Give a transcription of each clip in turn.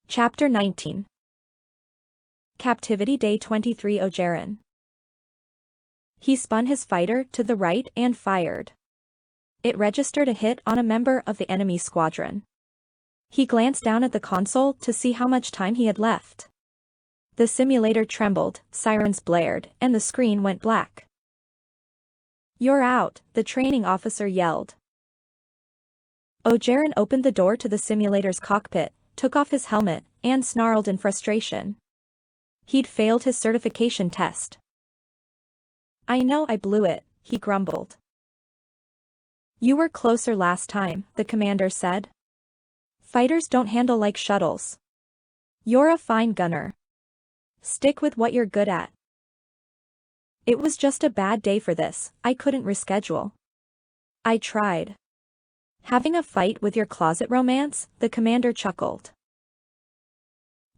Chapter 19. Captivity Day 23. Ogeron. He spun his fighter to the right and fired. It registered a hit on a member of the enemy squadron. He glanced down at the console to see how much time he had left. The simulator trembled, sirens blared, and the screen went black. "You're out," the training officer yelled. Ogeron opened the door to the simulator's cockpit, took off his helmet, and snarled in frustration. He'd failed his certification test. "I know I blew it," he grumbled. "You were closer last time," the commander said. "Fighters don't handle like shuttles. You're a fine gunner. Stick with what you're good at." "It was just a bad day for this, I couldn't reschedule. I tried." "Having a fight with your closet romance?" the commander chuckled.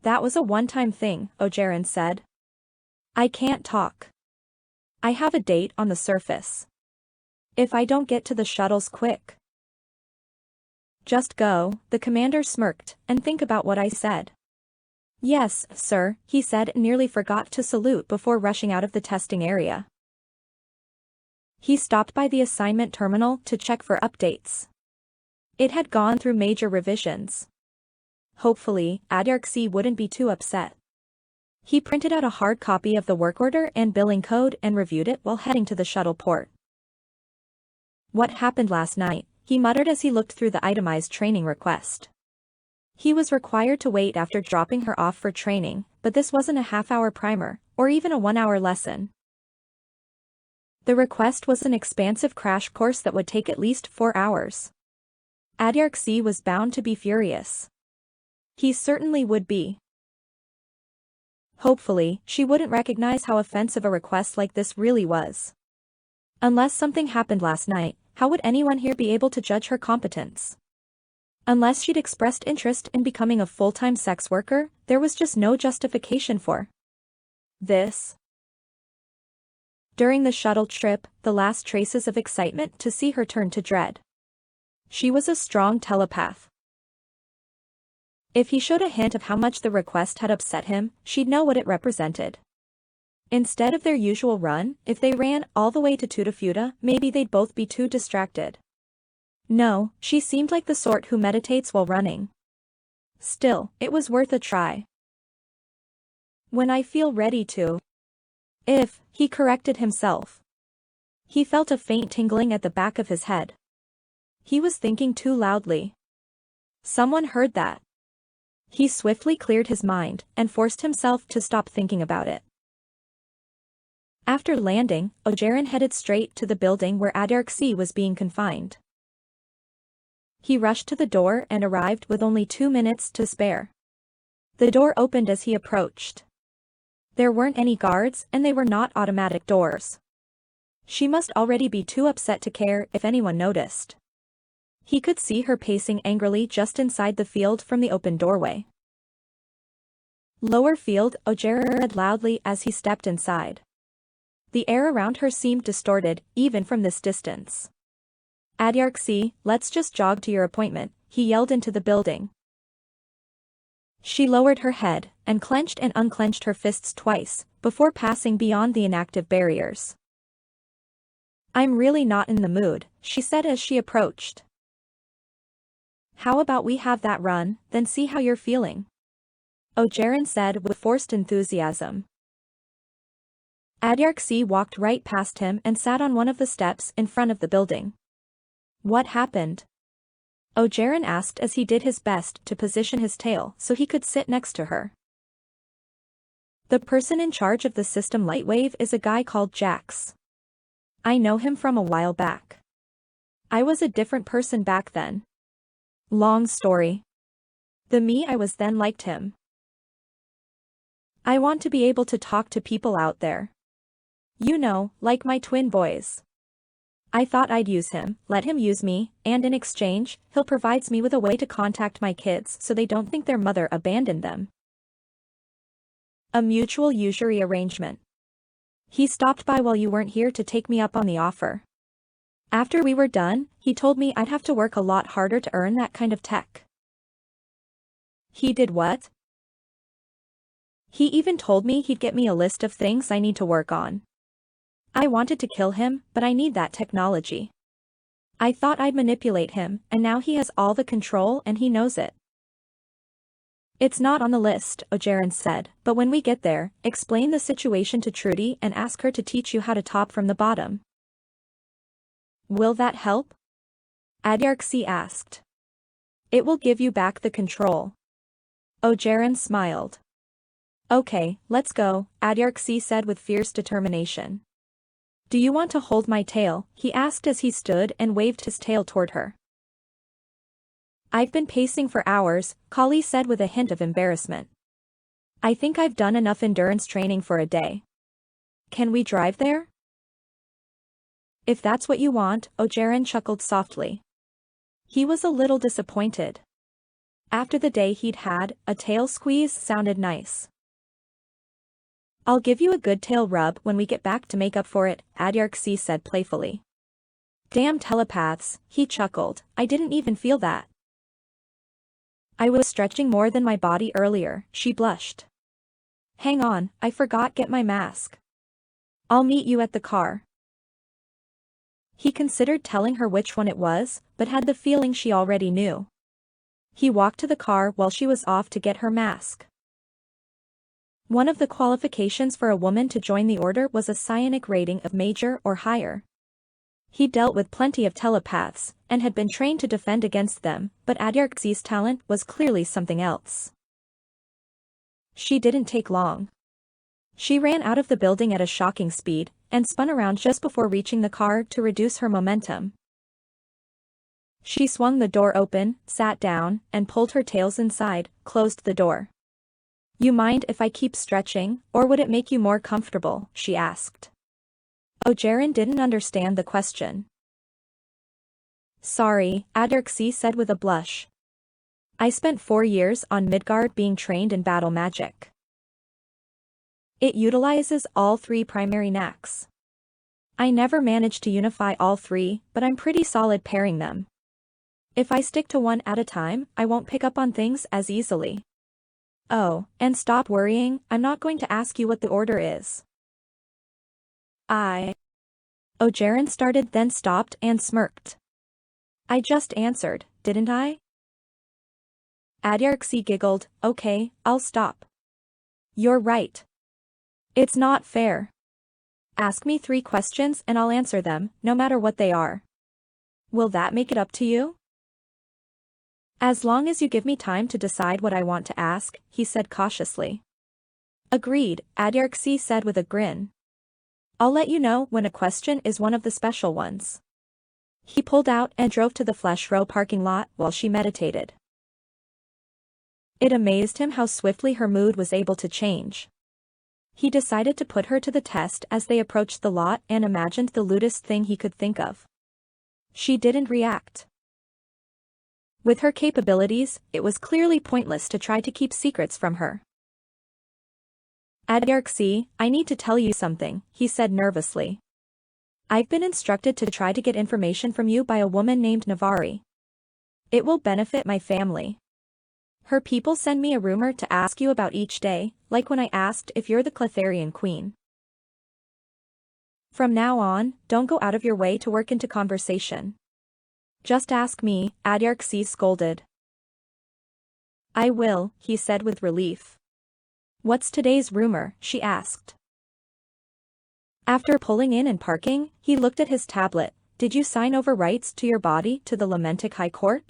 "That was a one-time thing," Ogeron said. "I can't talk. I have a date on the surface. If I don't get to the shuttles quick." "Just go," the commander smirked, "and think about what I said." "Yes, sir," he said and nearly forgot to salute before rushing out of the testing area. He stopped by the assignment terminal to check for updates. It had gone through major revisions. Hopefully, Adarxi wouldn't be too upset. He printed out a hard copy of the work order and billing code and reviewed it while heading to the shuttle port. "What happened last night?" he muttered as he looked through the itemized training request. He was required to wait after dropping her off for training, but this wasn't a half-hour primer, or even a one-hour lesson. The request was an expansive crash course that would take at least 4 hours. Adarxi was bound to be furious. He certainly would be. Hopefully, she wouldn't recognize how offensive a request like this really was. Unless something happened last night, how would anyone here be able to judge her competence? Unless she'd expressed interest in becoming a full-time sex worker, there was just no justification for this. During the shuttle trip, the last traces of excitement to see her turned to dread. She was a strong telepath. If he showed a hint of how much the request had upset him, she'd know what it represented. Instead of their usual run, if they ran all the way to Tudafuda, maybe they'd both be too distracted. No, she seemed like the sort who meditates while running. Still, it was worth a try. "When I feel ready to." He corrected himself. He felt a faint tingling at the back of his head. He was thinking too loudly. Someone heard that. He swiftly cleared his mind and forced himself to stop thinking about it. After landing, Ogeron headed straight to the building where Adarxi was being confined. He rushed to the door and arrived with only 2 minutes to spare. The door opened as he approached. There weren't any guards, and they were not automatic doors. She must already be too upset to care if anyone noticed. He could see her pacing angrily just inside the field from the open doorway. "Lower field," Ogeron read loudly as he stepped inside. The air around her seemed distorted, even from this distance. "Adarxi, let's just jog to your appointment," he yelled into the building. She lowered her head, and clenched and unclenched her fists twice, before passing beyond the inactive barriers. "I'm really not in the mood," she said as she approached. "How about we have that run, then see how you're feeling?" Ogeron said with forced enthusiasm. Adarxi walked right past him and sat on one of the steps in front of the building. "What happened?" Ogeron asked as he did his best to position his tail so he could sit next to her. "The person in charge of the system Lightwave is a guy called Jax. I know him from a while back. I was a different person back then. Long story. The me I was then liked him. I want to be able to talk to people out there. You know, like my twin boys. I thought I'd use him, let him use me, and in exchange, he'll provide me with a way to contact my kids so they don't think their mother abandoned them. A mutual usury arrangement. He stopped by while you weren't here to take me up on the offer. After we were done, he told me I'd have to work a lot harder to earn that kind of tech." "He did what?" He even told me he'd get me a list of things I need to work on. I wanted to kill him, but I need that technology. I thought I'd manipulate him, and now he has all the control and he knows it. It's not on the list, Ogeron said, but when we get there, explain the situation to Trudy and ask her to teach you how to top from the bottom. Will that help? Adyarchse asked. It will give you back the control. Ogeron smiled. Okay, let's go, Adyarchse said with fierce determination. Do you want to hold my tail? He asked as he stood and waved his tail toward her. I've been pacing for hours, Kali said with a hint of embarrassment. I think I've done enough endurance training for a day. Can we drive there? If that's what you want, Ogeron chuckled softly. He was a little disappointed. After the day he'd had, a tail squeeze sounded nice. I'll give you a good tail rub when we get back to make up for it, Adyarchse said playfully. Damn telepaths, he chuckled, I didn't even feel that. I was stretching more than my body earlier, she blushed. Hang on, I forgot get my mask. I'll meet you at the car. He considered telling her which one it was, but had the feeling she already knew. He walked to the car while she was off to get her mask. One of the qualifications for a woman to join the order was a psionic rating of major or higher. He dealt with plenty of telepaths, and had been trained to defend against them, but Adyarchse's talent was clearly something else. She didn't take long. She ran out of the building at a shocking speed, and spun around just before reaching the car to reduce her momentum. She swung the door open, sat down, and pulled her tails inside, closed the door. You mind if I keep stretching, or would it make you more comfortable? She asked. Ogeron didn't understand the question. Sorry, Adyarchse said with a blush. I spent 4 years on Midguard being trained in battle magic. It utilizes all 3 primary knacks. I never managed to unify all 3, but I'm pretty solid pairing them. If I stick to one at a time, I won't pick up on things as easily. Oh, and stop worrying, I'm not going to ask you what the order is. Ogeron started then stopped and smirked. I just answered, didn't I? Adyarchse giggled, okay, I'll stop. You're right. It's not fair. Ask me 3 questions and I'll answer them, no matter what they are. Will that make it up to you? As long as you give me time to decide what I want to ask, he said cautiously. Agreed, Adyarchse said with a grin. I'll let you know when a question is one of the special ones. He pulled out and drove to the Flesh Row parking lot while she meditated. It amazed him how swiftly her mood was able to change. He decided to put her to the test as they approached the lot and imagined the lewdest thing he could think of. She didn't react. With her capabilities, it was clearly pointless to try to keep secrets from her. Adyarchse, I need to tell you something, he said nervously. I've been instructed to try to get information from you by a woman named Navari. It will benefit my family. Her people send me a rumor to ask you about each day, like when I asked if you're the Cletharian queen. From now on, don't go out of your way to work into conversation. Just ask me, Adyarchse scolded. I will, he said with relief. What's today's rumor? She asked. After pulling in and parking, he looked at his tablet. Did you sign over rights to your body to the Lamentic High Court?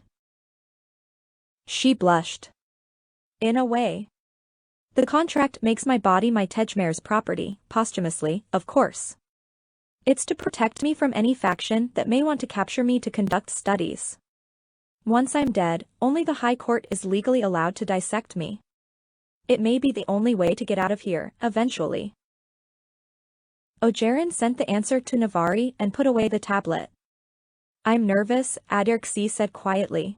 She blushed. In a way. The contract makes my body my Tejmare's property, posthumously, of course. It's to protect me from any faction that may want to capture me to conduct studies. Once I'm dead, only the High Court is legally allowed to dissect me. It may be the only way to get out of here, eventually. Ogeron sent the answer to Navari and put away the tablet. I'm nervous, Adyarchse said quietly.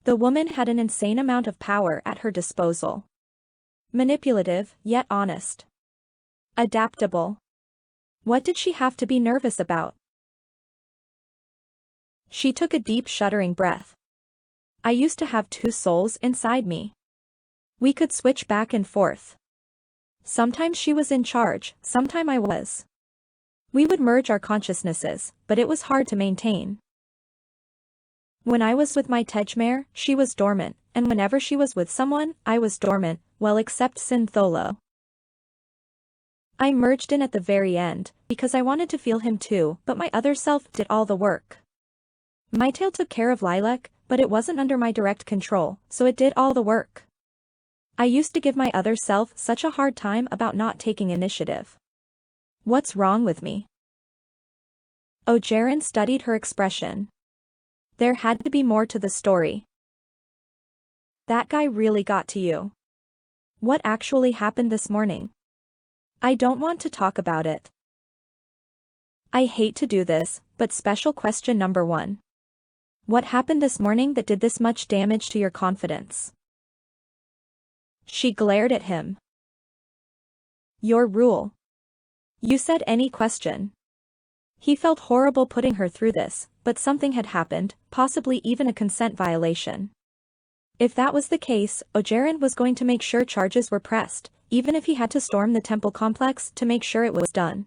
The woman had an insane amount of power at her disposal. Manipulative, yet honest. Adaptable. What did she have to be nervous about? She took a deep shuddering breath. I used to have 2 souls inside me. We could switch back and forth. Sometimes she was in charge, sometime I was. We would merge our consciousnesses, but it was hard to maintain. When I was with my Tejmare, she was dormant, and whenever she was with someone, I was dormant, well except Syntholo. I merged in at the very end, because I wanted to feel him too, but my other self did all the work. My tail took care of Lilac, but it wasn't under my direct control, so it did all the work. I used to give my other self such a hard time about not taking initiative. What's wrong with me? Ojeran studied her expression. There had to be more to the story. That guy really got to you. What actually happened this morning? I don't want to talk about it. I hate to do this, but special question number 1. What happened this morning that did this much damage to your confidence? She glared at him. Your rule. You said any question. He felt horrible putting her through this, but something had happened, possibly even a consent violation. If that was the case, Ojeran was going to make sure charges were pressed, even if he had to storm the temple complex to make sure it was done.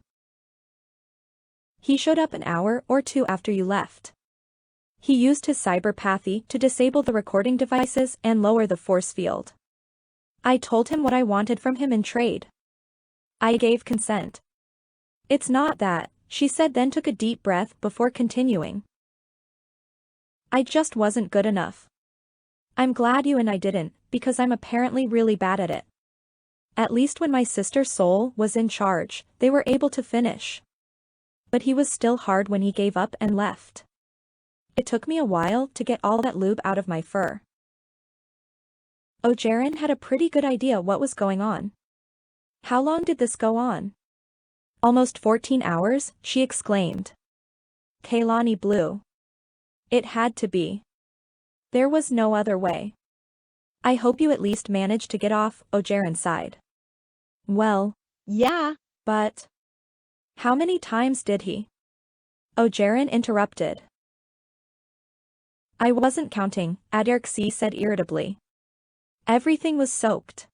He showed up an hour or 2 after you left. He used his cyberpathy to disable the recording devices and lower the force field. I told him what I wanted from him in trade. I gave consent. It's not that, she said, then took a deep breath before continuing. I just wasn't good enough. I'm glad you and I didn't, because I'm apparently really bad at it. At least when my sister Soul was in charge, they were able to finish. But he was still hard when he gave up and left. It took me a while to get all that lube out of my fur. Ojeran had a pretty good idea what was going on. How long did this go on? Almost 14 hours, she exclaimed. Kaylani blew. It had to be. There was no other way. I hope you at least managed to get off, Ojeran sighed. Well, yeah, but... How many times did he? Ojeran interrupted. I wasn't counting, Adarxi said irritably. Everything was soaked.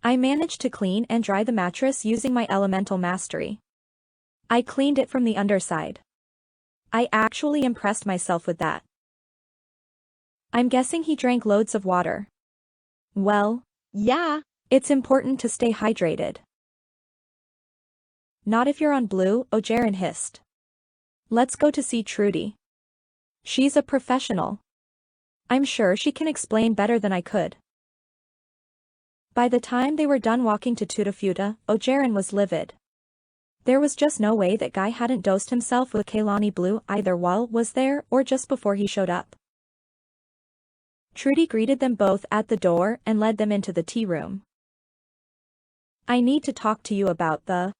I managed to clean and dry the mattress using my elemental mastery. I cleaned it from the underside. I actually impressed myself with that. I'm guessing he drank loads of water. Well, yeah, it's important to stay hydrated. Not if you're on blue, Ojeran hissed. Let's go to see Trudy. She's a professional. I'm sure she can explain better than I could. By the time they were done walking to Tudafuta, Ojeran was livid. There was just no way that guy hadn't dosed himself with Kaylani Blue either while was there or just before he showed up. Trudy greeted them both at the door and led them into the tea room. I need to talk to you about the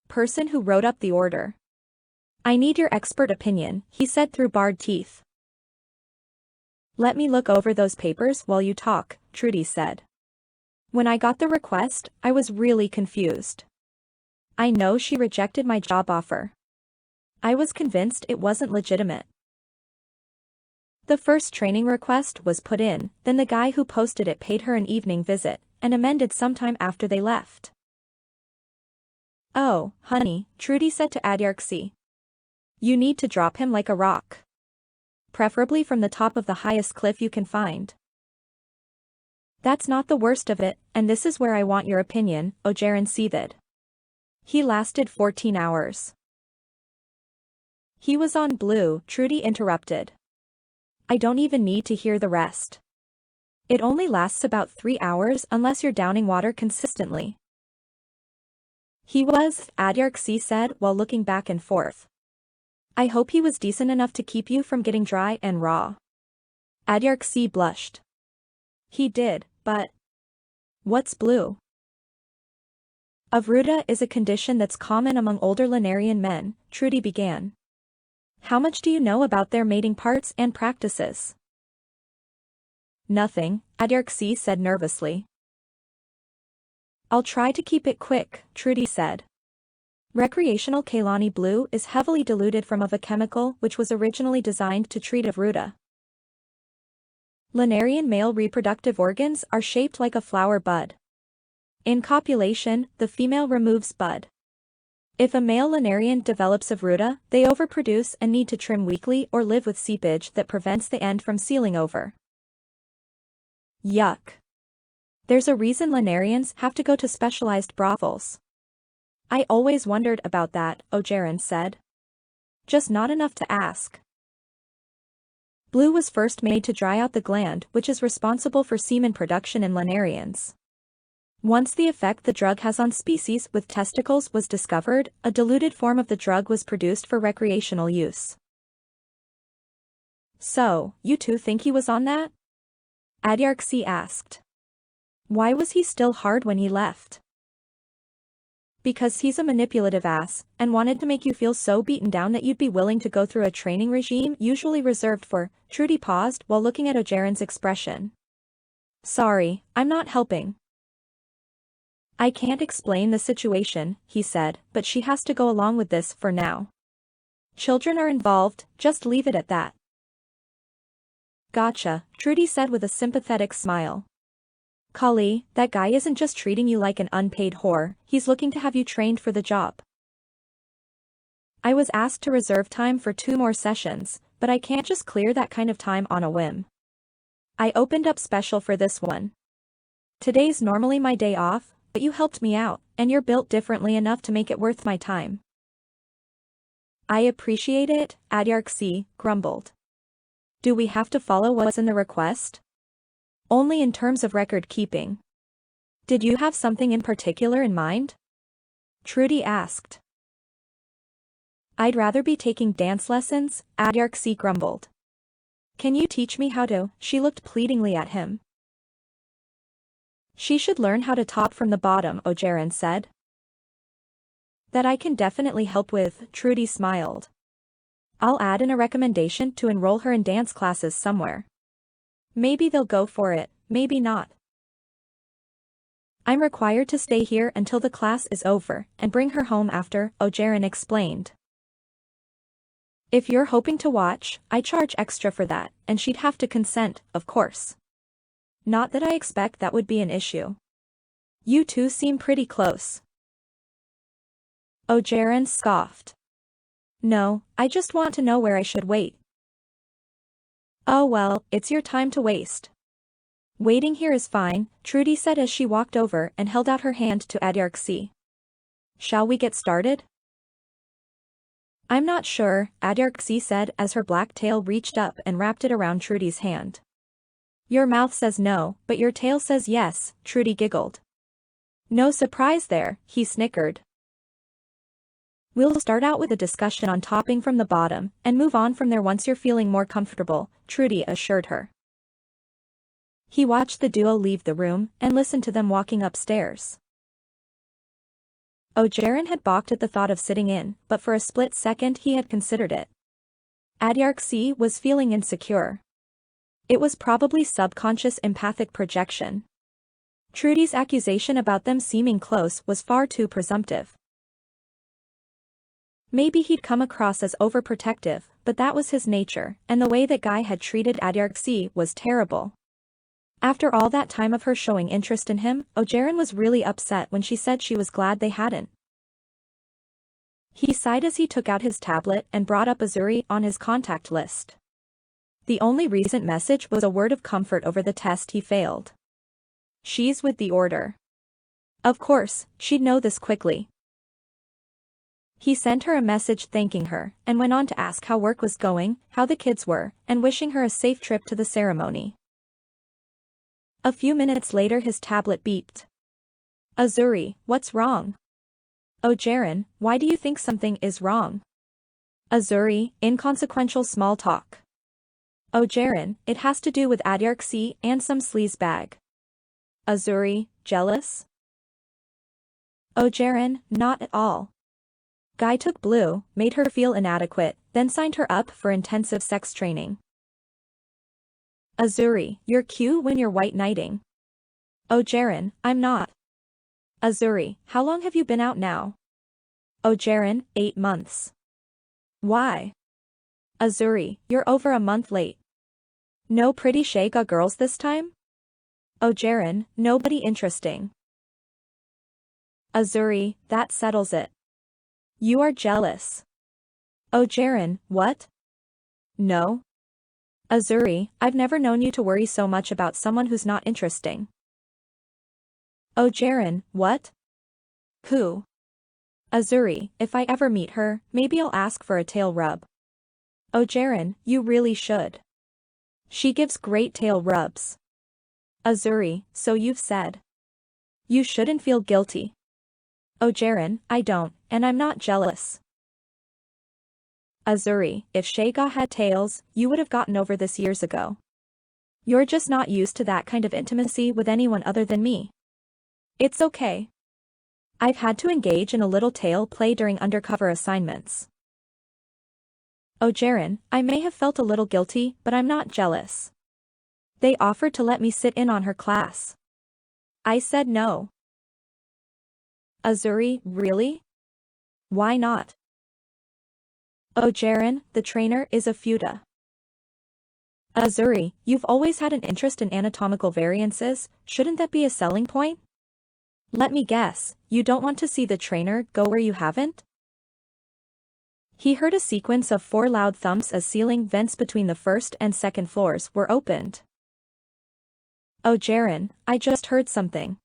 person who wrote up the order. I need your expert opinion, he said through bared teeth. Let me look over those papers while you talk, Trudy said. When I got the request, I was really confused. I know she rejected my job offer. I was convinced it wasn't legitimate. The first training request was put in, then the guy who posted it paid her an evening visit, and amended sometime after they left. Oh, honey, Trudy said to Adarxi. You need to drop him like a rock. Preferably from the top of the highest cliff you can find. That's not the worst of it, and this is where I want your opinion, Ojeran seethed. He lasted 14 hours. He was on blue, Trudy interrupted. I don't even need to hear the rest. It only lasts about 3 hours unless you're downing water consistently. He was, Adarxi said while looking back and forth. I hope he was decent enough to keep you from getting dry and raw. Adarxi blushed. He did, but... What's blue? Avruta is a condition that's common among older Lunarian men, Trudy began. How much do you know about their mating parts and practices? Nothing, Adarxi said nervously. I'll try to keep it quick, Trudy said. Recreational Kaylani Blue is heavily diluted from of a chemical which was originally designed to treat Avruta. Lunarian male reproductive organs are shaped like a flower bud. In copulation, the female removes bud. If a male lunarian develops a fruta, they overproduce and need to trim weekly or live with seepage that prevents the end from sealing over. Yuck. There's a reason lunarians have to go to specialized brothels. I always wondered about that, Ogeron said. Just not enough to ask. Blue was first made to dry out the gland which is responsible for semen production in lunarians. Once the effect the drug has on species with testicles was discovered, a diluted form of the drug was produced for recreational use. So, you two think he was on that? Adyarchse asked. Why was he still hard when he left? Because he's a manipulative ass, and wanted to make you feel so beaten down that you'd be willing to go through a training regime usually reserved for. Trudy paused while looking at Ogeron's expression. Sorry, I'm not helping. I can't explain the situation, he said, but she has to go along with this for now. Children are involved, just leave it at that. Gotcha, Trudy said with a sympathetic smile. Kali, that guy isn't just treating you like an unpaid whore, he's looking to have you trained for the job. I was asked to reserve time for 2 more sessions, but I can't just clear that kind of time on a whim. I opened up special for this one. Today's normally my day off, but you helped me out, and you're built differently enough to make it worth my time. I appreciate it, Adyarchse grumbled. Do we have to follow what's in the request? Only in terms of record keeping. Did you have something in particular in mind? Trudy asked. I'd rather be taking dance lessons, Adyarchse grumbled. Can you teach me how to? She looked pleadingly at him. She should learn how to top from the bottom, Ogeron said. That I can definitely help with, Trudy smiled. I'll add in a recommendation to enroll her in dance classes somewhere. Maybe they'll go for it, maybe not. I'm required to stay here until the class is over and bring her home after, Ogeron explained. If you're hoping to watch, I charge extra for that, and she'd have to consent, of course. Not that I expect that would be an issue. You two seem pretty close. Ogeron scoffed. No, I just want to know where I should wait. Oh well, it's your time to waste. Waiting here is fine, Trudy said as she walked over and held out her hand to Adyarchse. Shall we get started? I'm not sure, Adyarchse said as her black tail reached up and wrapped it around Trudy's hand. Your mouth says no, but your tail says yes, Trudy giggled. No surprise there, he snickered. We'll start out with a discussion on topping from the bottom, and move on from there once you're feeling more comfortable, Trudy assured her. He watched the duo leave the room, and listened to them walking upstairs. Ogeron had balked at the thought of sitting in, but for a split second he had considered it. Adyarchse was feeling insecure. It was probably subconscious empathic projection. Trudy's accusation about them seeming close was far too presumptive. Maybe he'd come across as overprotective, but that was his nature, and the way that guy had treated Adyarchse was terrible. After all that time of her showing interest in him, Ogeron was really upset when she said she was glad they hadn't. He sighed as he took out his tablet and brought up Azuri on his contact list. The only recent message was a word of comfort over the test he failed. She's with the order. Of course, she'd know this quickly. He sent her a message thanking her, and went on to ask how work was going, how the kids were, and wishing her a safe trip to the ceremony. A few minutes later his tablet beeped. Azuri, what's wrong? Ogeron, why do you think something is wrong? Azuri, inconsequential small talk. Ogeron, it has to do with Adyarchse and some sleaze bag. Azuri, jealous? Ogeron, not at all. Guy took Blue, made her feel inadequate, then signed her up for intensive sex training. Azuri, you're cute when you're white knighting. Ogeron, I'm not. Azuri, how long have you been out now? Ogeron, 8 months. Why? Azuri, you're over a month late. No pretty Shaga girls this time? Oh Jaren, nobody interesting. Azuri, that settles it. You are jealous. Oh Jaren, what? No. Azuri, I've never known you to worry so much about someone who's not interesting. Oh Jaren, what? Who? Azuri, if I ever meet her, maybe I'll ask for a tail rub. Oh Jaren, you really should. She gives great tail rubs. Azuri, so you've said. You shouldn't feel guilty. Oh Jaren, I don't, and I'm not jealous. Azuri, if Shaga had tails, you would have gotten over this years ago. You're just not used to that kind of intimacy with anyone other than me. It's okay. I've had to engage in a little tail play during undercover assignments. Oh Jaren, I may have felt a little guilty, but I'm not jealous. They offered to let me sit in on her class. I said no. Azuri, really? Why not? Oh Jaren, the trainer is a Fuda. Azuri, you've always had an interest in anatomical variances, shouldn't that be a selling point? Let me guess, you don't want to see the trainer go where you haven't? He heard a sequence of 4 loud thumps as ceiling vents between the first and second floors were opened. Oh Jaren, I just heard something.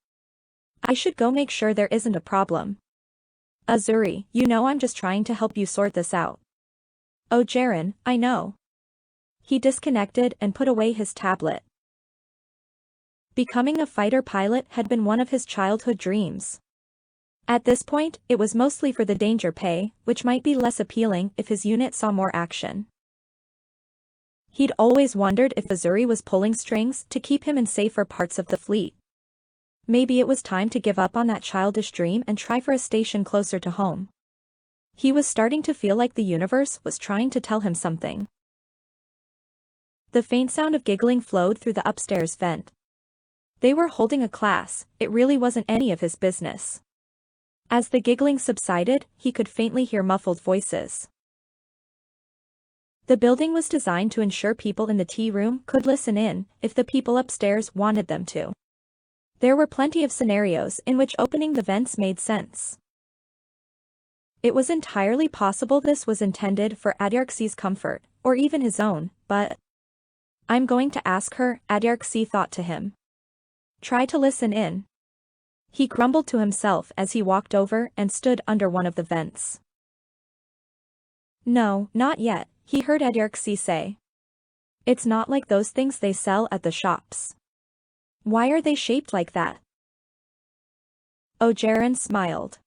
I should go make sure there isn't a problem. Azuri, you know I'm just trying to help you sort this out. Oh Jaren, I know. He disconnected and put away his tablet. Becoming a fighter pilot had been one of his childhood dreams. At this point, it was mostly for the danger pay, which might be less appealing if his unit saw more action. He'd always wondered if Azuri was pulling strings to keep him in safer parts of the fleet. Maybe it was time to give up on that childish dream and try for a station closer to home. He was starting to feel like the universe was trying to tell him something. The faint sound of giggling flowed through the upstairs vent. They were holding a class, it really wasn't any of his business. As the giggling subsided, he could faintly hear muffled voices. The building was designed to ensure people in the tea room could listen in, if the people upstairs wanted them to. There were plenty of scenarios in which opening the vents made sense. It was entirely possible this was intended for Adyarxie's comfort, or even his own, but... I'm going to ask her, Adyarxie thought to him. Try to listen in. He grumbled to himself as he walked over and stood under one of the vents. No, not yet, he heard Adyarxie say. It's not like those things they sell at the shops. Why are they shaped like that? Oh Jaren smiled.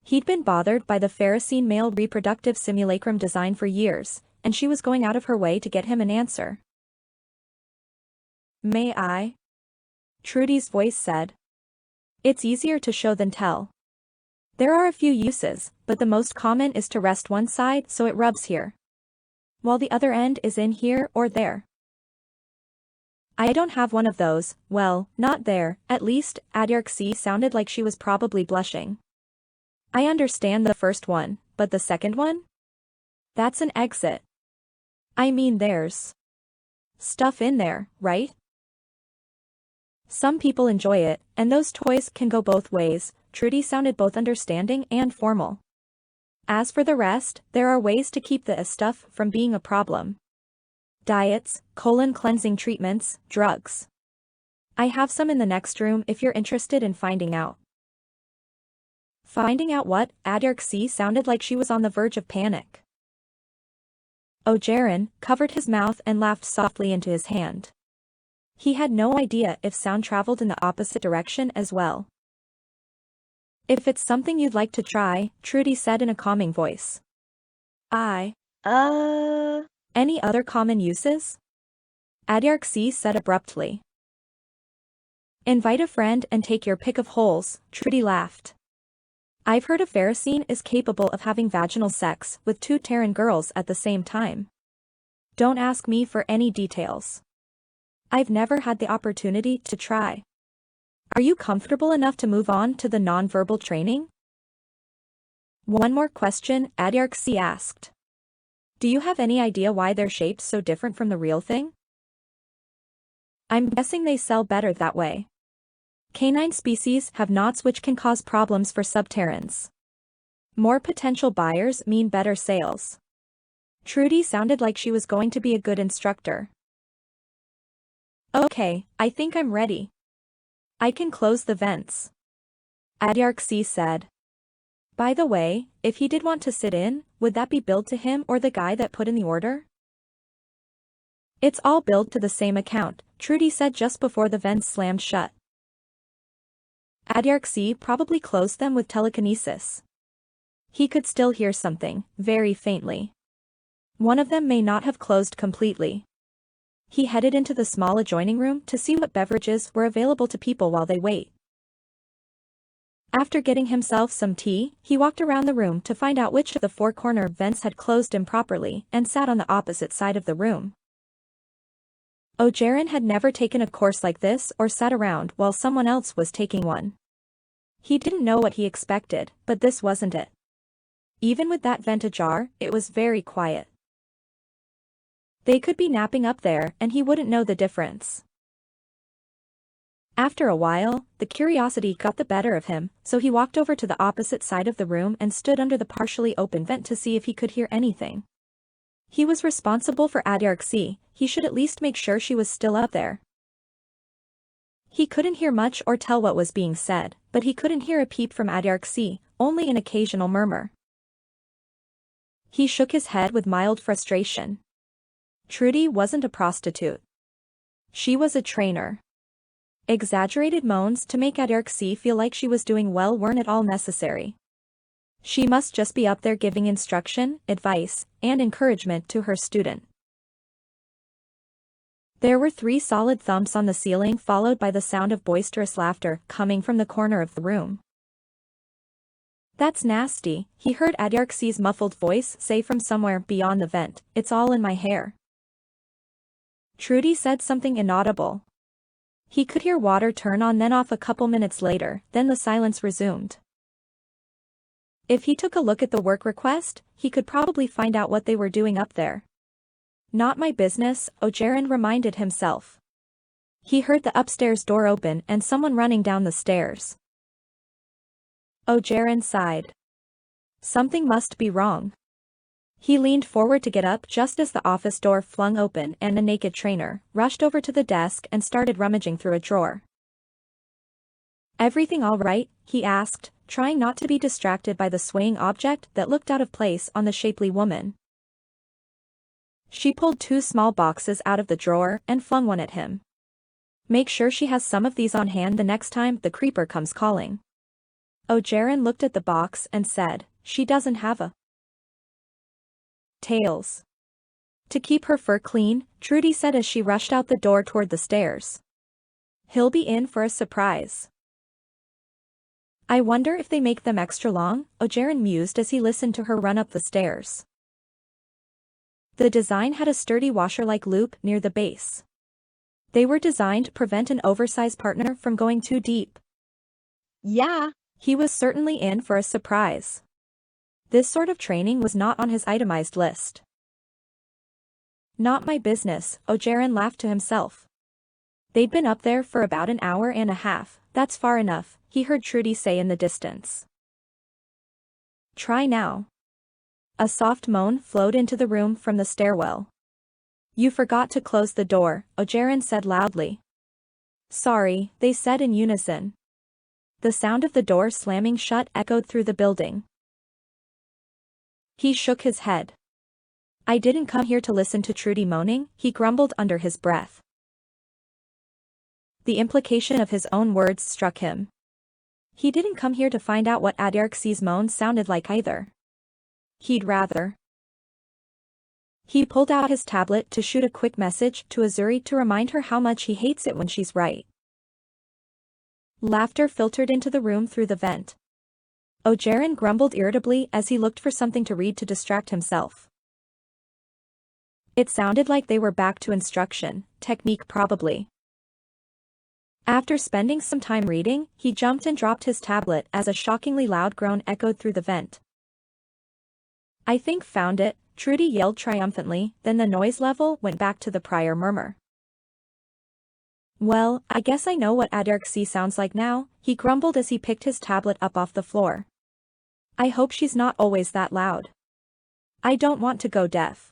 He'd been bothered by the Pharisine male reproductive simulacrum design for years, and she was going out of her way to get him an answer. May I? Trudy's voice said. It's easier to show than tell. There are a few uses, but the most common is to rest one side so it rubs here, while the other end is in here or there. I don't have one of those, well, not there, at least, Adyarxie sounded like she was probably blushing. I understand the first one, but the second one? That's an exit. I mean there's stuff in there, right? Some people enjoy it, and those toys can go both ways. Trudy sounded both understanding and formal. As for the rest, there are ways to keep the stuff from being a problem. Diets, colon cleansing treatments, drugs. I have some in the next room if you're interested in finding out. Finding out what? Adyarxie sounded like she was on the verge of panic. Oh Jaren covered his mouth and laughed softly into his hand. He had no idea if sound traveled in the opposite direction as well. If it's something you'd like to try, Trudy said in a calming voice. Any other common uses? Adyarxie said abruptly. Invite a friend and take your pick of holes, Trudy laughed. I've heard a Pharisine is capable of having vaginal sex with 2 Terran girls at the same time. Don't ask me for any details. I've never had the opportunity to try. Are you comfortable enough to move on to the non-verbal training? One more question, Adyarxie asked. Do you have any idea why they're shaped so different from the real thing? I'm guessing they sell better that way. Canine species have knots which can cause problems for subterrans. More potential buyers mean better sales. Trudy sounded like she was going to be a good instructor. Okay, I think I'm ready. I can close the vents. Adyarchse said. By the way, if he did want to sit in, would that be billed to him or the guy that put in the order? It's all billed to the same account, Trudy said just before the vents slammed shut. Adyarchse probably closed them with telekinesis. He could still hear something, very faintly. One of them may not have closed completely. He headed into the small adjoining room to see what beverages were available to people while they wait. After getting himself some tea, he walked around the room to find out which of the four-corner vents had closed improperly and sat on the opposite side of the room. Ogeron had never taken a course like this or sat around while someone else was taking one. He didn't know what he expected, but this wasn't it. Even with that vent ajar, it was very quiet. They could be napping up there and he wouldn't know the difference. After a while, the curiosity got the better of him, so he walked over to the opposite side of the room and stood under the partially open vent to see if he could hear anything. He was responsible for Adyarchse, he should at least make sure she was still up there. He couldn't hear much or tell what was being said, but he couldn't hear a peep from Adyarchse, only an occasional murmur. He shook his head with mild frustration. Trudy wasn't a prostitute. She was a trainer. Exaggerated moans to make Adyarchse feel like she was doing well weren't at all necessary. She must just be up there giving instruction, advice, and encouragement to her student. There were 3 solid thumps on the ceiling followed by the sound of boisterous laughter coming from the corner of the room. That's nasty, he heard Adyarchse's muffled voice say from somewhere beyond the vent, it's all in my hair. Trudy said something inaudible. He could hear water turn on then off a couple minutes later, then the silence resumed. If he took a look at the work request, he could probably find out what they were doing up there. Not my business, Ogeron reminded himself. He heard the upstairs door open and someone running down the stairs. Ogeron sighed. Something must be wrong. He leaned forward to get up just as the office door flung open and a naked trainer rushed over to the desk and started rummaging through a drawer. Everything all right? He asked, trying not to be distracted by the swaying object that looked out of place on the shapely woman. She pulled 2 small boxes out of the drawer and flung one at him. Make sure she has some of these on hand the next time the creeper comes calling. Ogeron looked at the box and said, she doesn't have a tails. To keep her fur clean, Trudy said as she rushed out the door toward the stairs. He'll be in for a surprise. I wonder if they make them extra long, Ogeron mused as he listened to her run up the stairs. The design had a sturdy washer-like loop near the base. They were designed to prevent an oversized partner from going too deep. Yeah, he was certainly in for a surprise. This sort of training was not on his itemized list. Not my business, Ogeron laughed to himself. They'd been up there for about an hour and a half, that's far enough, he heard Trudy say in the distance. Try now. A soft moan flowed into the room from the stairwell. You forgot to close the door, Ogeron said loudly. Sorry, they said in unison. The sound of the door slamming shut echoed through the building. He shook his head. I didn't come here to listen to Trudy moaning, he grumbled under his breath. The implication of his own words struck him. He didn't come here to find out what Adyarchse's moans sounded like either. He'd rather. He pulled out his tablet to shoot a quick message to Azuri to remind her how much he hates it when she's right. Laughter filtered into the room through the vent. Ogeron grumbled irritably as he looked for something to read to distract himself. It sounded like they were back to instruction, technique probably. After spending some time reading, he jumped and dropped his tablet as a shockingly loud groan echoed through the vent. I think found it, Trudy yelled triumphantly, then the noise level went back to the prior murmur. Well, I guess I know what adarxy sounds like now, he grumbled as he picked his tablet up off the floor. I hope she's not always that loud. I don't want to go deaf.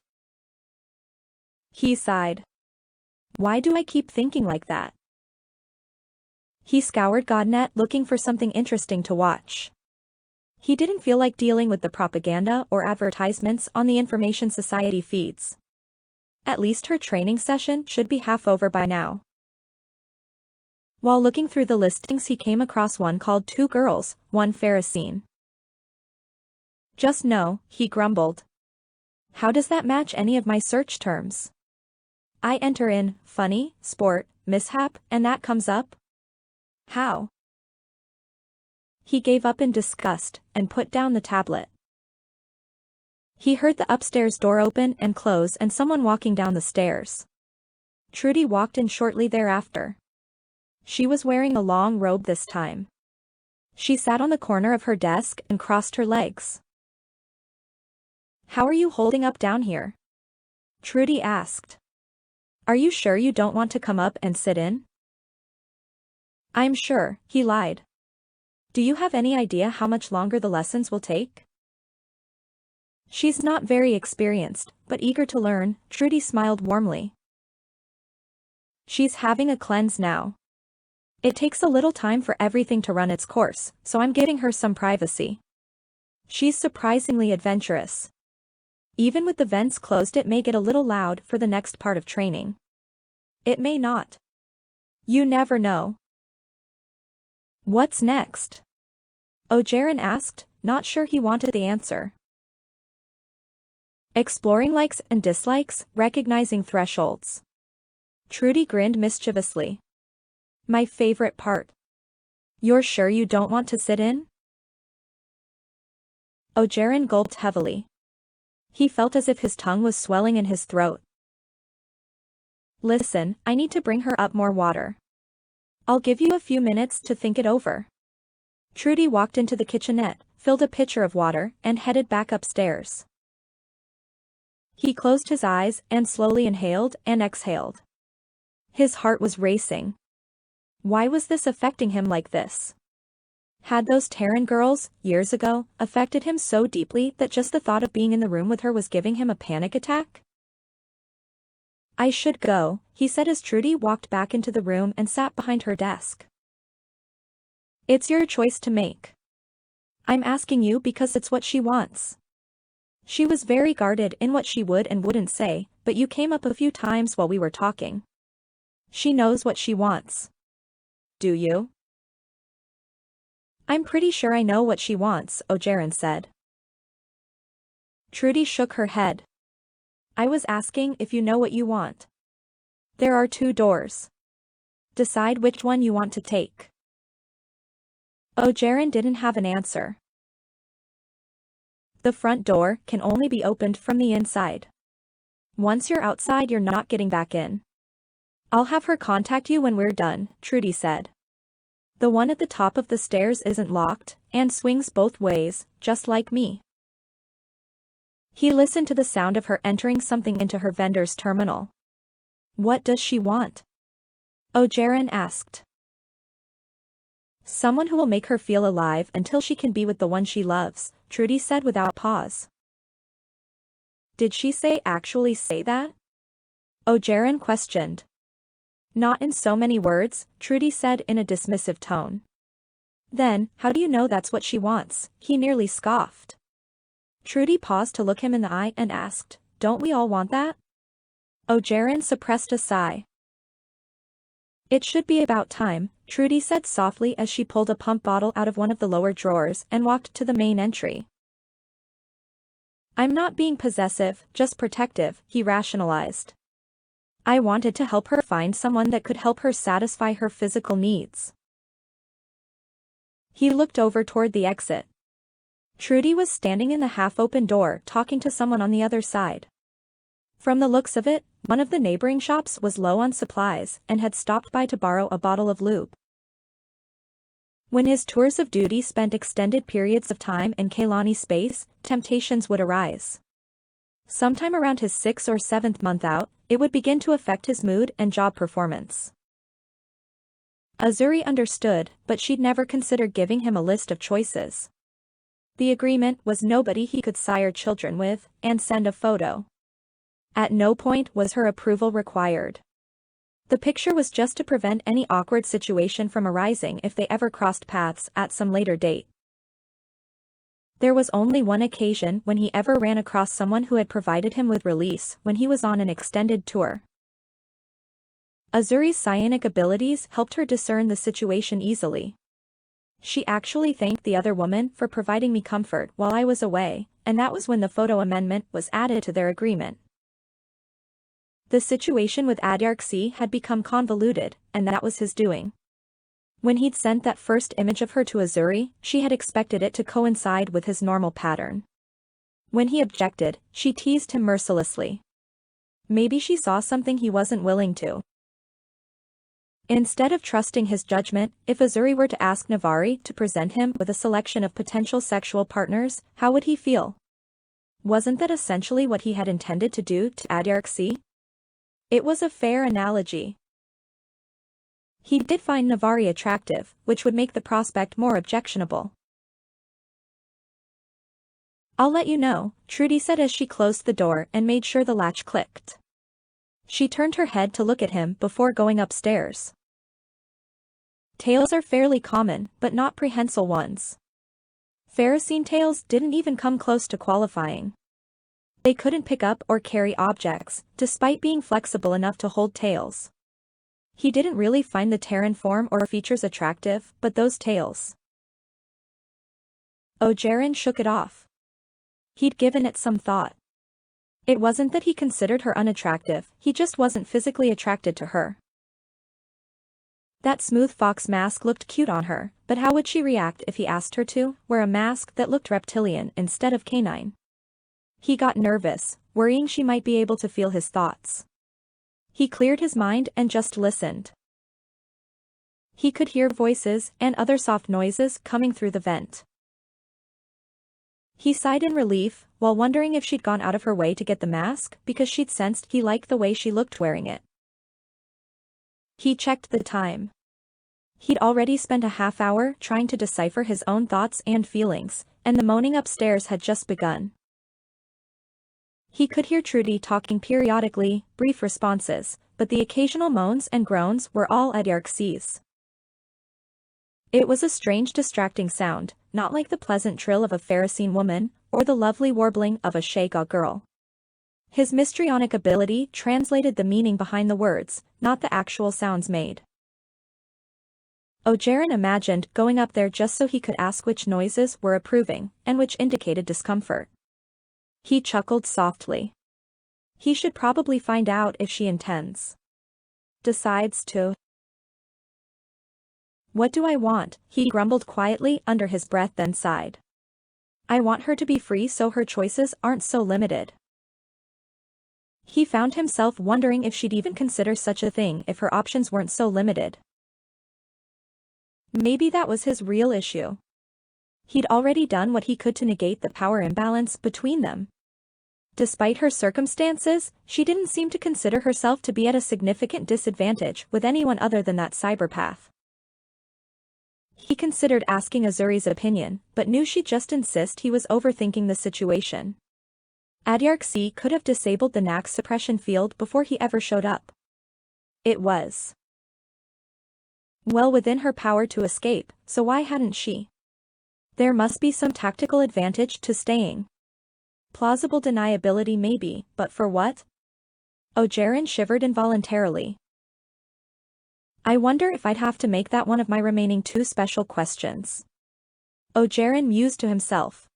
He sighed. Why do I keep thinking like that? He scoured Godnet looking for something interesting to watch. He didn't feel like dealing with the propaganda or advertisements on the Information Society feeds. At least her training session should be half over by now. While looking through the listings he came across one called Two Girls, One Pharisee. Just no, he grumbled. How does that match any of my search terms? I enter in, funny, sport, mishap, and that comes up? How? He gave up in disgust, and put down the tablet. He heard the upstairs door open and close and someone walking down the stairs. Trudy walked in shortly thereafter. She was wearing a long robe this time. She sat on the corner of her desk and crossed her legs. How are you holding up down here? Trudy asked. Are you sure you don't want to come up and sit in? I'm sure, he lied. Do you have any idea how much longer the lessons will take? She's not very experienced, but eager to learn, Trudy smiled warmly. She's having a cleanse now. It takes a little time for everything to run its course, so I'm giving her some privacy. She's surprisingly adventurous. Even with the vents closed, it may get a little loud for the next part of training. It may not. You never know. What's next? Ogeron asked, not sure he wanted the answer. Exploring likes and dislikes, recognizing thresholds. Trudy grinned mischievously. My favorite part. You're sure you don't want to sit in? Ogeron gulped heavily. He felt as if his tongue was swelling in his throat. Listen, I need to bring her up more water. I'll give you a few minutes to think it over. Trudy walked into the kitchenette, filled a pitcher of water, and headed back upstairs. He closed his eyes and slowly inhaled and exhaled. His heart was racing. Why was this affecting him like this? Had those Terran girls, years ago, affected him so deeply that just the thought of being in the room with her was giving him a panic attack? I should go, he said as Trudy walked back into the room and sat behind her desk. It's your choice to make. I'm asking you because it's what she wants. She was very guarded in what she would and wouldn't say, but you came up a few times while we were talking. She knows what she wants. Do you? I'm pretty sure I know what she wants, Ogeron said. Trudy shook her head. I was asking if you know what you want. There are two doors. Decide which one you want to take. Ogeron didn't have an answer. The front door can only be opened from the inside. Once you're outside, you're not getting back in. I'll have her contact you when we're done, Trudy said. The one at the top of the stairs isn't locked, and swings both ways, just like me. He listened to the sound of her entering something into her vendor's terminal. What does she want? Ogeron asked. Someone who will make her feel alive until she can be with the one she loves, Trudy said without pause. Did she actually say that? Ogeron questioned. Not in so many words, Trudy said in a dismissive tone. Then, how do you know that's what she wants? He nearly scoffed. Trudy paused to look him in the eye and asked, Don't we all want that? Ogeron suppressed a sigh. It should be about time, Trudy said softly as she pulled a pump bottle out of one of the lower drawers and walked to the main entry. I'm not being possessive, just protective, he rationalized. I wanted to help her find someone that could help her satisfy her physical needs. He looked over toward the exit. Trudy was standing in the half-open door talking to someone on the other side. From the looks of it, one of the neighboring shops was low on supplies and had stopped by to borrow a bottle of lube. When his tours of duty spent extended periods of time in Kaylani space, temptations would arise. Sometime around his 6th or 7th month out, it would begin to affect his mood and job performance. Azuri understood, but she'd never considered giving him a list of choices. The agreement was nobody he could sire children with, and send a photo. At no point was her approval required. The picture was just to prevent any awkward situation from arising if they ever crossed paths at some later date. There was only one occasion when he ever ran across someone who had provided him with release when he was on an extended tour. Azuri's psionic abilities helped her discern the situation easily. She actually thanked the other woman for providing me comfort while I was away, and that was when the photo amendment was added to their agreement. The situation with Adyarchie had become convoluted, and that was his doing. When he'd sent that first image of her to Azuri, she had expected it to coincide with his normal pattern. When he objected, she teased him mercilessly. Maybe she saw something he wasn't willing to. Instead of trusting his judgment, if Azuri were to ask Navari to present him with a selection of potential sexual partners, how would he feel? Wasn't that essentially what he had intended to do to Adyarchie? It was a fair analogy. He did find Navari attractive, which would make the prospect more objectionable. "I'll let you know," Trudy said as she closed the door and made sure the latch clicked. She turned her head to look at him before going upstairs. Tales are fairly common, but not prehensile ones. Pharisine tails didn't even come close to qualifying. They couldn't pick up or carry objects, despite being flexible enough to hold tails. He didn't really find the Terran form or features attractive, but those tails. Ojeran shook it off. He'd given it some thought. It wasn't that he considered her unattractive, he just wasn't physically attracted to her. That smooth fox mask looked cute on her, but how would she react if he asked her to wear a mask that looked reptilian instead of canine? He got nervous, worrying she might be able to feel his thoughts. He cleared his mind and just listened. He could hear voices and other soft noises coming through the vent. He sighed in relief, while wondering if she'd gone out of her way to get the mask because she'd sensed he liked the way she looked wearing it. He checked the time. He'd already spent a half hour trying to decipher his own thoughts and feelings, and the moaning upstairs had just begun. He could hear Trudy talking periodically, brief responses, but the occasional moans and groans were all Adyarchie's. It was a strange distracting sound, not like the pleasant trill of a Pharisine woman, or the lovely warbling of a Shaga girl. His mystrionic ability translated the meaning behind the words, not the actual sounds made. Ojeran imagined going up there just so he could ask which noises were approving, and which indicated discomfort. He chuckled softly. He should probably find out if she decides to. "What do I want?" he grumbled quietly under his breath, then sighed. "I want her to be free so her choices aren't so limited." He found himself wondering if she'd even consider such a thing if her options weren't so limited. Maybe that was his real issue. He'd already done what he could to negate the power imbalance between them. Despite her circumstances, she didn't seem to consider herself to be at a significant disadvantage with anyone other than that cyberpath. He considered asking Azuri's opinion, but knew she'd just insist he was overthinking the situation. Adyarchie could have disabled the Nax suppression field before he ever showed up. It was well within her power to escape, so why hadn't she? There must be some tactical advantage to staying. Plausible deniability maybe, but for what? Ojeran shivered involuntarily. "I wonder if I'd have to make that one of my remaining 2 special questions." Ojeran mused to himself.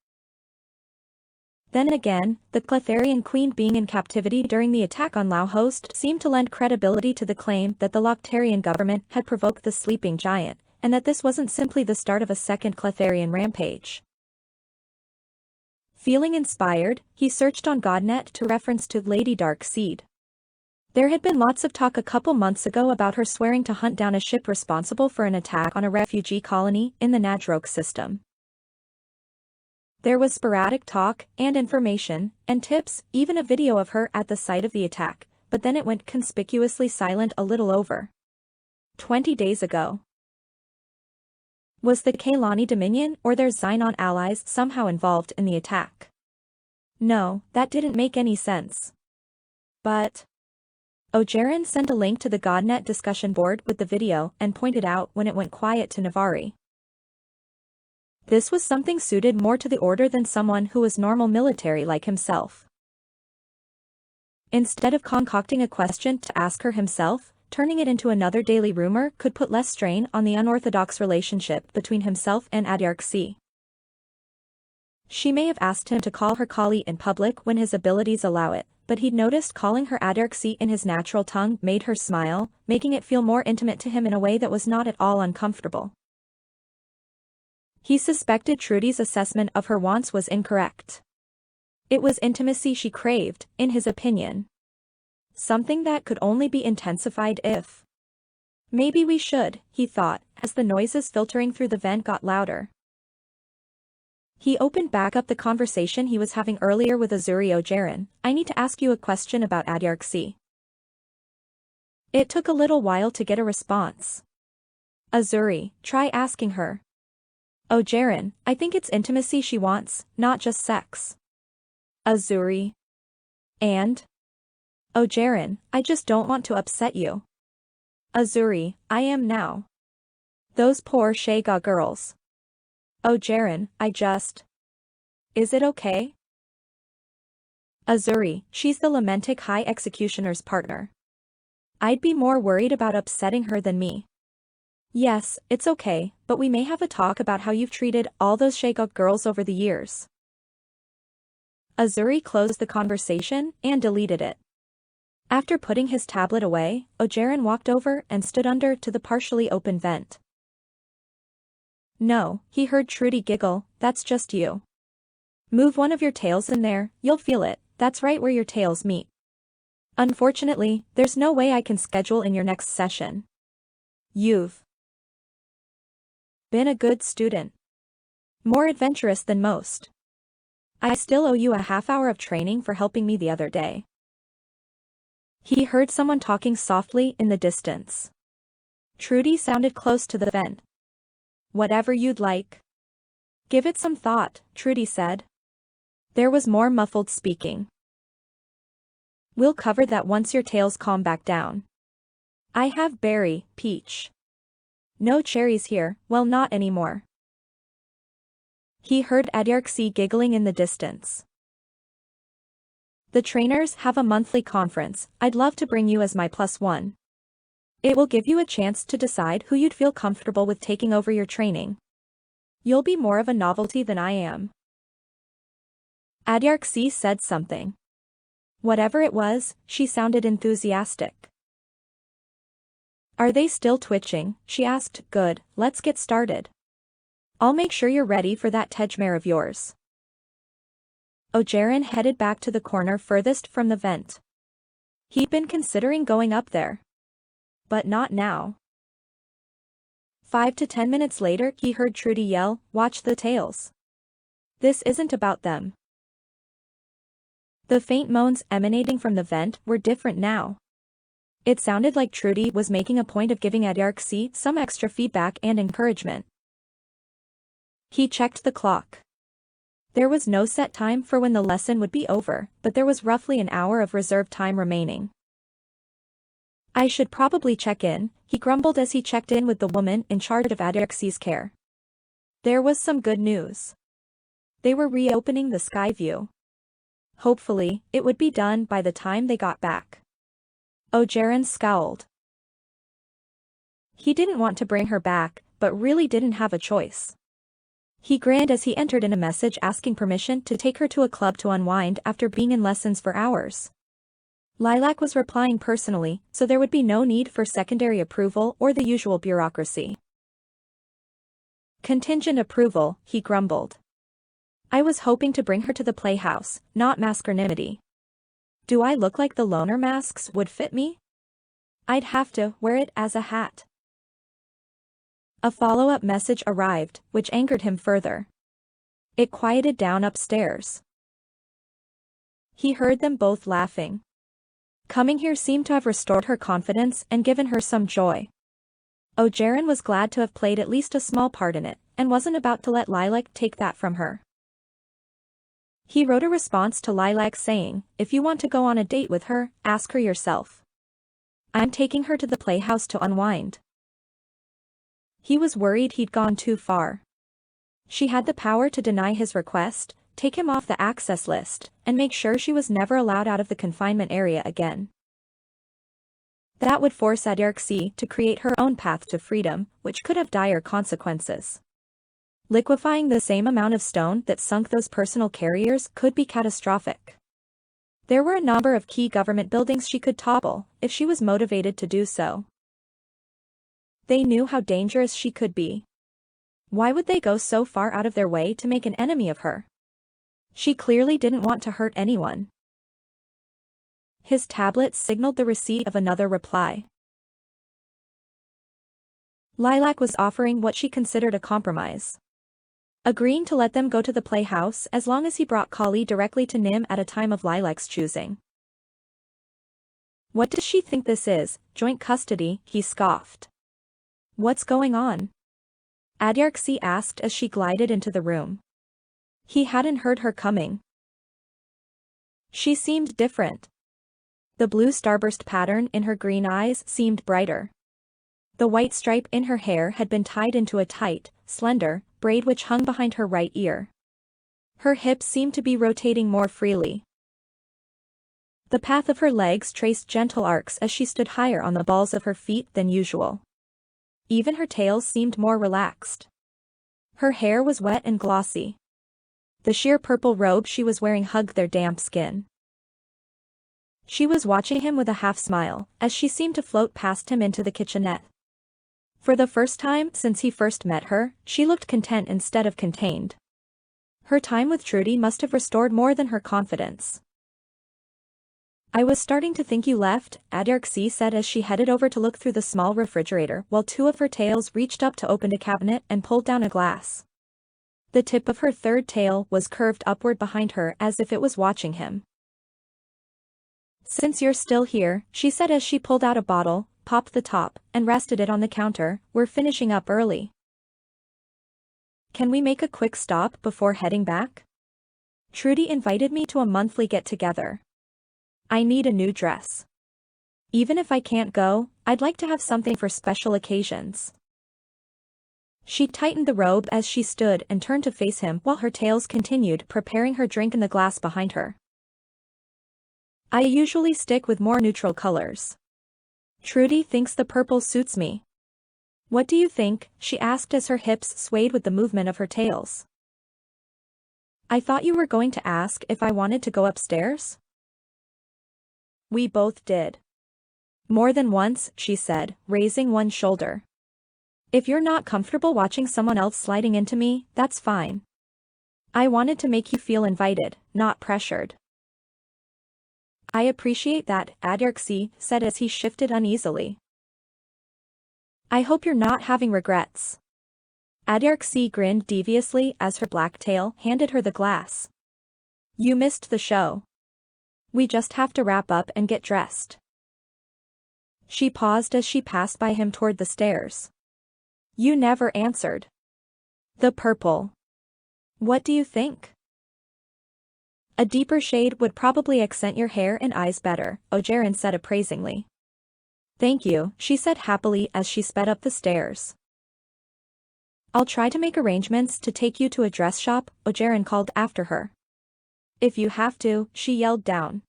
Then again, the Cletharian queen being in captivity during the attack on Lao Host seemed to lend credibility to the claim that the Loctarian government had provoked the sleeping giant, and that this wasn't simply the start of a second Cletharian rampage. Feeling inspired, he searched on Godnet to reference to Lady Darkseid. There had been lots of talk a couple months ago about her swearing to hunt down a ship responsible for an attack on a refugee colony in the Nadrok system. There was sporadic talk and information and tips, even a video of her at the site of the attack, but then it went conspicuously silent a little over 20 days ago. Was the Kaylani Dominion or their Xenon allies somehow involved in the attack? No, that didn't make any sense. But Ojeran sent a link to the Godnet discussion board with the video and pointed out when it went quiet to Navari. This was something suited more to the order than someone who was normal military like himself. Instead of concocting a question to ask her himself, turning it into another daily rumor could put less strain on the unorthodox relationship between himself and Adyarchie. She may have asked him to call her Kali in public when his abilities allow it, but he'd noticed calling her Adyarchie in his natural tongue made her smile, making it feel more intimate to him in a way that was not at all uncomfortable. He suspected Trudy's assessment of her wants was incorrect. It was intimacy she craved, in his opinion. Something that could only be intensified if. Maybe we should, he thought, as the noises filtering through the vent got louder. He opened back up the conversation he was having earlier with Azuri Ojeran. I need to ask you a question about Adyarchie. It took a little while to get a response. Azuri, try asking her. Ojeran, I think it's intimacy she wants, not just sex. Azuri. And? Ojeran, I just don't want to upset you. Azuri, I am now. Those poor Shega girls. Ojeran, I just. Is it okay? Azuri, she's the Lamentic High Executioner's partner. I'd be more worried about upsetting her than me. Yes, it's okay, but we may have a talk about how you've treated all those Shega girls over the years. Azuri closed the conversation and deleted it. After putting his tablet away, Ojeran walked over and stood under to the partially open vent. No, he heard Trudy giggle, that's just you. Move one of your tails in there, you'll feel it, that's right where your tails meet. Unfortunately, there's no way I can schedule in your next session. You've been a good student. More adventurous than most. I still owe you a half-hour of training for helping me the other day. He heard someone talking softly in the distance. Trudy sounded close to the vent. Whatever you'd like. Give it some thought, Trudy said. There was more muffled speaking. We'll cover that once your tails calm back down. I have berry, peach. No cherries here, well not anymore. He heard Adyarchie giggling in the distance. The trainers have a monthly conference, I'd love to bring you as my +1. It will give you a chance to decide who you'd feel comfortable with taking over your training. You'll be more of a novelty than I am. Adyarchie said something. Whatever it was, she sounded enthusiastic. Are they still twitching? She asked. Good, let's get started. I'll make sure you're ready for that Tejmare of yours. Ojeran headed back to the corner furthest from the vent. He'd been considering going up there. But not now. 5 to 10 minutes later he heard Trudy yell, watch the tails. This isn't about them. The faint moans emanating from the vent were different now. It sounded like Trudy was making a point of giving Adyarchie some extra feedback and encouragement. He checked the clock. There was no set time for when the lesson would be over, but there was roughly an hour of reserved time remaining. I should probably check in, he grumbled as he checked in with the woman in charge of Adyarchie's care. There was some good news. They were reopening the Skyview. Hopefully, it would be done by the time they got back. Ojeran scowled. He didn't want to bring her back, but really didn't have a choice. He grinned as he entered in a message asking permission to take her to a club to unwind after being in lessons for hours. Lilac was replying personally, so there would be no need for secondary approval or the usual bureaucracy. Contingent approval, he grumbled. I was hoping to bring her to the playhouse, not masculinity. Do I look like the loner masks would fit me? I'd have to wear it as a hat. A follow-up message arrived, which angered him further. It quieted down upstairs. He heard them both laughing. Coming here seemed to have restored her confidence and given her some joy. Ogeron was glad to have played at least a small part in it, and wasn't about to let Lilac take that from her. He wrote a response to Lilac saying, "If you want to go on a date with her, ask her yourself. I'm taking her to the playhouse to unwind." He was worried he'd gone too far. She had the power to deny his request, take him off the access list, and make sure she was never allowed out of the confinement area again. That would force Adarxie to create her own path to freedom, which could have dire consequences. Liquefying the same amount of stone that sunk those personal carriers could be catastrophic. There were a number of key government buildings she could topple, if she was motivated to do so. They knew how dangerous she could be. Why would they go so far out of their way to make an enemy of her? She clearly didn't want to hurt anyone. His tablet signaled the receipt of another reply. Lilac was offering what she considered a compromise. Agreeing to let them go to the playhouse as long as he brought Kali directly to Nim at a time of Lilac's choosing. "What does she think this is, joint custody?" he scoffed. "What's going on?" Adarxie asked as she glided into the room. He hadn't heard her coming. She seemed different. The blue starburst pattern in her green eyes seemed brighter. The white stripe in her hair had been tied into a tight, slender, braid which hung behind her right ear. Her hips seemed to be rotating more freely. The path of her legs traced gentle arcs as she stood higher on the balls of her feet than usual. Even her tail seemed more relaxed. Her hair was wet and glossy. The sheer purple robe she was wearing hugged their damp skin. She was watching him with a half-smile, as she seemed to float past him into the kitchenette. For the first time since he first met her, she looked content instead of contained. Her time with Trudy must have restored more than her confidence. "I was starting to think you left," Adarxie said as she headed over to look through the small refrigerator while two of her tails reached up to open a cabinet and pulled down a glass. The tip of her third tail was curved upward behind her as if it was watching him. "Since you're still here," she said as she pulled out a bottle, popped the top, and rested it on the counter, "we're finishing up early. Can we make a quick stop before heading back? Trudy invited me to a monthly get-together. I need a new dress. Even if I can't go, I'd like to have something for special occasions." She tightened the robe as she stood and turned to face him while her tails continued preparing her drink in the glass behind her. "I usually stick with more neutral colors. Trudy thinks the purple suits me. What do you think?" she asked as her hips swayed with the movement of her tails. "I thought you were going to ask if I wanted to go upstairs?" "We both did. More than once," she said, raising one shoulder. "If you're not comfortable watching someone else sliding into me, that's fine. I wanted to make you feel invited, not pressured." "I appreciate that," Adarxie said as he shifted uneasily. "I hope you're not having regrets." Adarxie grinned deviously as her black tail handed her the glass. "You missed the show. We just have to wrap up and get dressed." She paused as she passed by him toward the stairs. "You never answered. The purple. What do you think?" "A deeper shade would probably accent your hair and eyes better," Ogeron said appraisingly. "Thank you," she said happily as she sped up the stairs. "I'll try to make arrangements to take you to a dress shop," Ogeron called after her. "If you have to," she yelled down.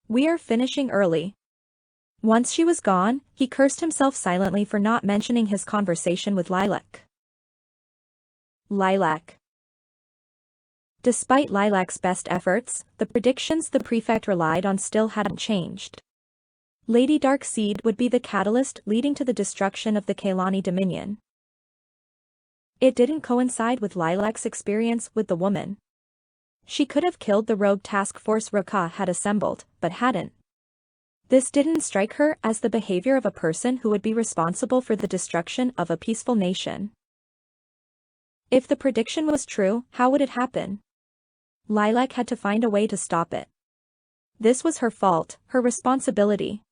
"We are finishing early." Once she was gone, he cursed himself silently for not mentioning his conversation with Lilac. Lilac. Despite Lilac's best efforts, the predictions the prefect relied on still hadn't changed. Lady Darkseid would be the catalyst leading to the destruction of the Kaylani Dominion. It didn't coincide with Lilac's experience with the woman. She could have killed the rogue task force Roka had assembled, but hadn't. This didn't strike her as the behavior of a person who would be responsible for the destruction of a peaceful nation. If the prediction was true, how would it happen? Lilac had to find a way to stop it. This was her fault, her responsibility.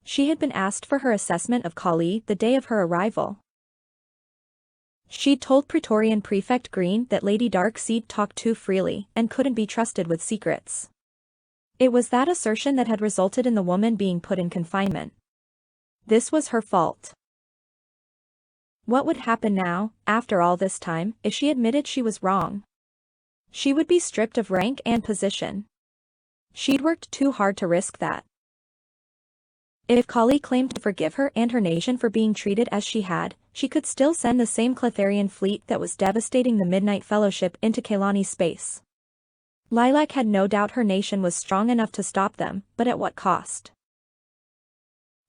She had been asked for her assessment of Kali the day of her arrival. She'd told Praetorian Prefect Green that Lady Darkseid talked too freely and couldn't be trusted with secrets. It was that assertion that had resulted in the woman being put in confinement. This was her fault. What would happen now, after all this time, if she admitted she was wrong? She would be stripped of rank and position. She'd worked too hard to risk that. If Kali claimed to forgive her and her nation for being treated as she had, she could still send the same Cletharian fleet that was devastating the Midnight Fellowship into Kaylani's space. Lilac had no doubt her nation was strong enough to stop them, but at what cost?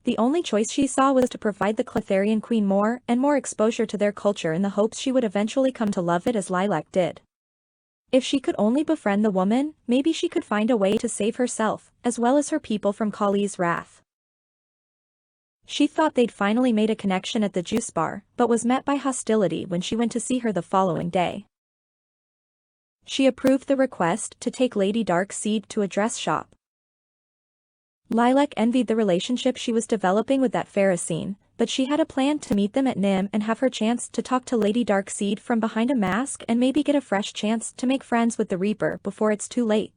The only choice she saw was to provide the Cletharian queen more and more exposure to their culture in the hopes she would eventually come to love it as Lilac did. If she could only befriend the woman, maybe she could find a way to save herself, as well as her people from Kali's wrath. She thought they'd finally made a connection at the juice bar, but was met by hostility when she went to see her the following day. She approved the request to take Lady Darkseid to a dress shop. Lilac envied the relationship she was developing with that Pharisine, but she had a plan to meet them at Nim and have her chance to talk to Lady Darkseid from behind a mask and maybe get a fresh chance to make friends with the Reaper before it's too late.